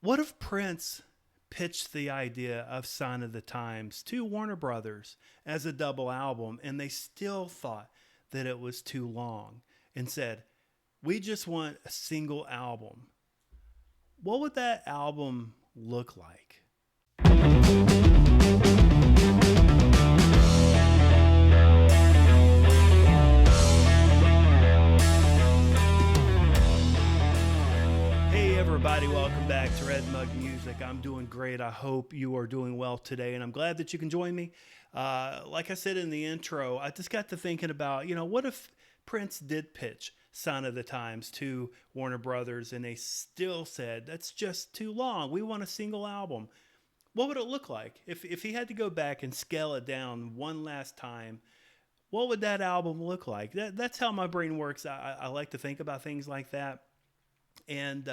What if Prince pitched the idea of Sign of the Times to Warner Brothers as a double album and they still thought that it was too long and said, we just want a single album? What would that album look like? Hey, everybody, welcome back to Red Mug Music. I'm doing great. I hope you are doing well today, and I'm glad that you can join me. Like I said in the intro, I just got to thinking about, what if Prince did pitch Sign of the Times to Warner Brothers and they still said, that's just too long. We want a single album. What would it look like if he had to go back and scale it down one last time? What would that album look like? That's how my brain works. I like to think about things like that. And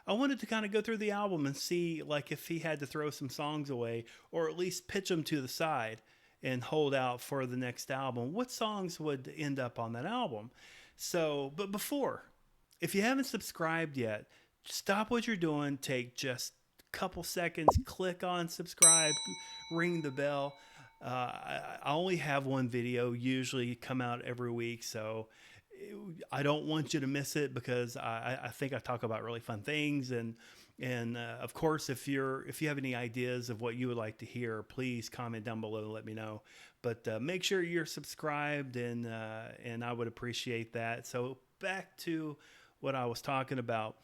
I wanted to kind of go through the album and see, like, if he had to throw some songs away or at least pitch them to the side and hold out for the next album, what songs would end up on that album? So, but before, if you haven't subscribed yet, stop what you're doing, take just a couple seconds, click on subscribe, ring the bell. I only have one video, usually come out every week, so I don't want you to miss it because I think I talk about really fun things, and of course, if you have any ideas of what you would like to hear, please comment down below and let me know. But make sure you're subscribed, and I would appreciate that. So back to what I was talking about.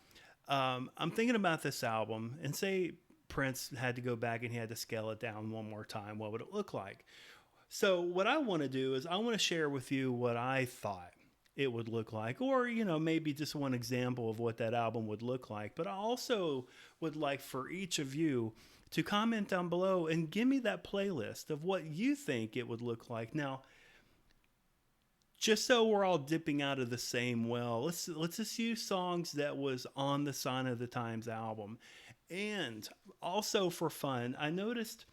I'm thinking about this album, and say Prince had to go back and he had to scale it down one more time. What would it look like? So what I want to do is I want to share with you what I thought it would look like, or maybe just one example of what that album would look like. But I also would like for each of you to comment down below and give me that playlist of what you think it would look like. Now, just so we're all dipping out of the same well, let's just use songs that was on the Sign of the Times album. And also for fun, I noticed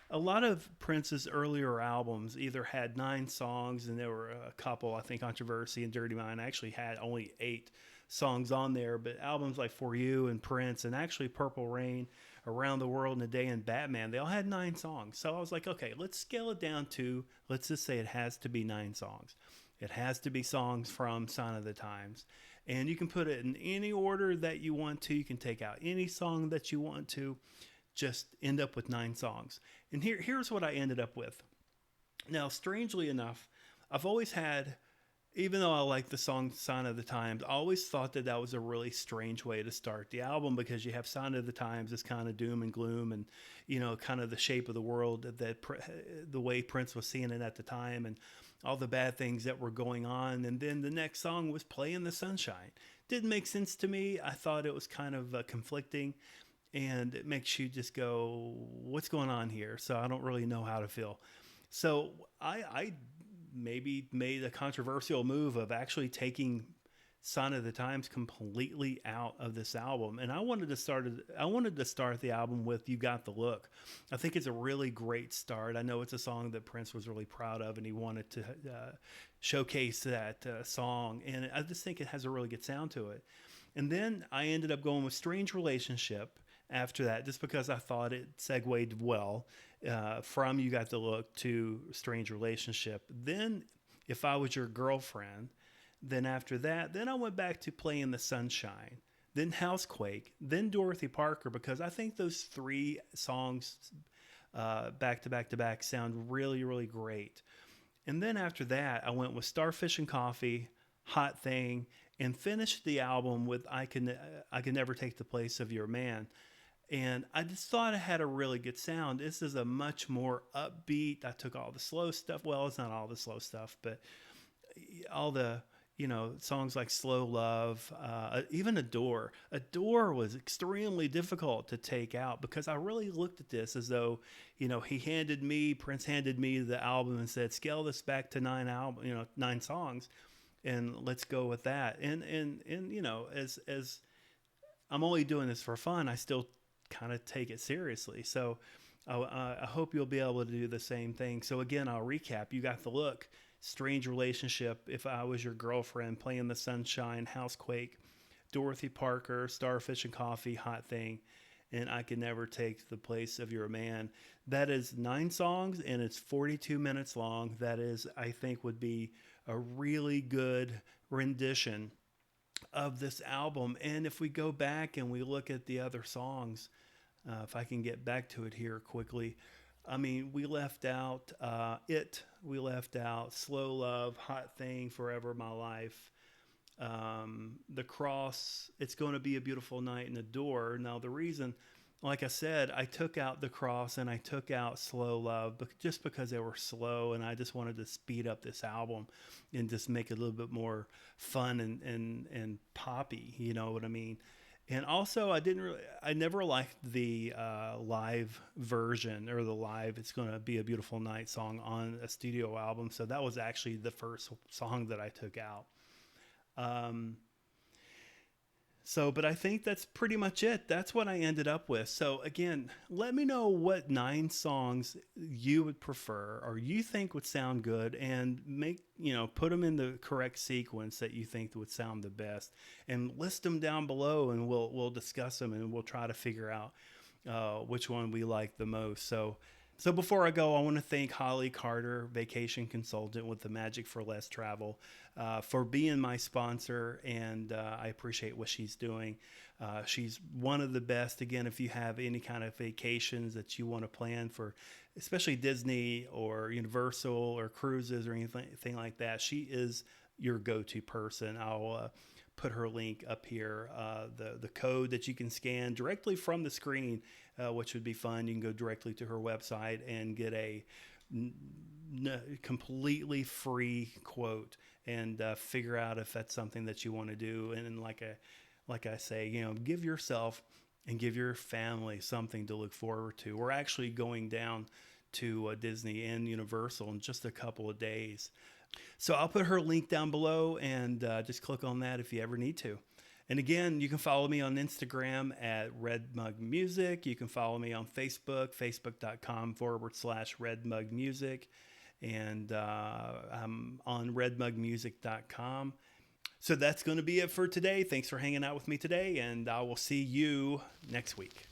a lot of Prince's earlier albums either had 9 songs, and there were a couple, I think Controversy and Dirty Mind actually had only 8 songs on there, but albums like For You and Prince and actually Purple Rain, Around the World in a Day, and Batman, they all had 9 songs. So I was like, okay, let's scale it down to, let's just say it has to be 9 songs. It has to be songs from Sign of the Times. And you can put it in any order that you want to. You can take out any song that you want to. Just end up with 9 songs. And here's what I ended up with. Now, strangely enough, I've always had, even though I like the song Sign of the Times, I always thought that that was a really strange way to start the album, because you have Sign of the Times as kind of doom and gloom and, kind of the shape of the world, that the way Prince was seeing it at the time, and all the bad things that were going on. And then the next song was Play in the Sunshine. Didn't make sense to me. I thought it was kind of conflicting, and it makes you just go, what's going on here? So I don't really know how to feel. So I maybe made a controversial move of actually taking Sign of the Times completely out of this album, and I wanted to start the album with You Got the Look. I think it's a really great start. I know it's a song that Prince was really proud of, and he wanted to showcase that song, and I just think it has a really good sound to it. And then I ended up going with Strange Relationship after that, just because I thought it segued well from You Got the Look to Strange Relationship. Then If I Was Your Girlfriend. Then after that, then I went back to Play in the Sunshine, then Housequake, then Dorothy Parker, because I think those 3 songs back to back to back sound really, really great. And then after that, I went with Starfish and Coffee, Hot Thing, and finished the album with I Can Never Take the Place of Your Man. And I just thought it had a really good sound. This is a much more upbeat. I took all the slow stuff. Well, it's not all the slow stuff, but all the songs like Slow Love, even Adore. Adore was extremely difficult to take out, because I really looked at this as though, Prince handed me the album and said, scale this back to 9 songs, and let's go with that. And as I'm only doing this for fun, I still kind of take it seriously. So I hope you'll be able to do the same thing. So again, I'll recap. You Got the Look, Strange Relationship, If I Was Your Girlfriend, Play in the Sunshine, Housequake, Dorothy Parker, Starfish and Coffee, Hot Thing, and I Can Never Take the Place of Your Man. That is 9 songs, and it's 42 minutes long. That is, I think, would be a really good rendition of this album. And if we go back and we look at the other songs, if I can get back to it here quickly, I mean, we left out we left out Slow Love, Hot Thing, Forever My Life, The Cross, It's Going to Be a Beautiful Night, and The Door. Now, the reason, like I said, I took out The Cross and I took out Slow Love just because they were slow, and I just wanted to speed up this album and just make it a little bit more fun and poppy, you know what I mean? And also, I never liked the live version, or the live It's Going to Be a Beautiful Night song on a studio album. So that was actually the first song that I took out. But I think that's pretty much it. That's what I ended up with. So again, let me know what 9 songs you would prefer or you think would sound good, and put them in the correct sequence that you think would sound the best, and list them down below, and we'll discuss them, and we'll try to figure out which one we like the most. So before I go, I want to thank Holli Carter, vacation consultant with the Magic for Less Travel, for being my sponsor, and I appreciate what she's doing. She's one of the best. Again, if you have any kind of vacations that you want to plan for, especially Disney or Universal or cruises or anything like that, she is your go-to person. I'll put her link up here, the code that you can scan directly from the screen, which would be fun. You can go directly to her website and get a completely free quote, and figure out if that's something that you want to do. And like I say, give yourself and give your family something to look forward to. We're actually going down to Disney and Universal in just a couple of days. So I'll put her link down below, and just click on that if you ever need to. And again, you can follow me on Instagram at Red Mug Music. You can follow me on Facebook, facebook.com/Red Mug Music. And I'm on redmugmusic.com. So that's going to be it for today. Thanks for hanging out with me today, and I will see you next week.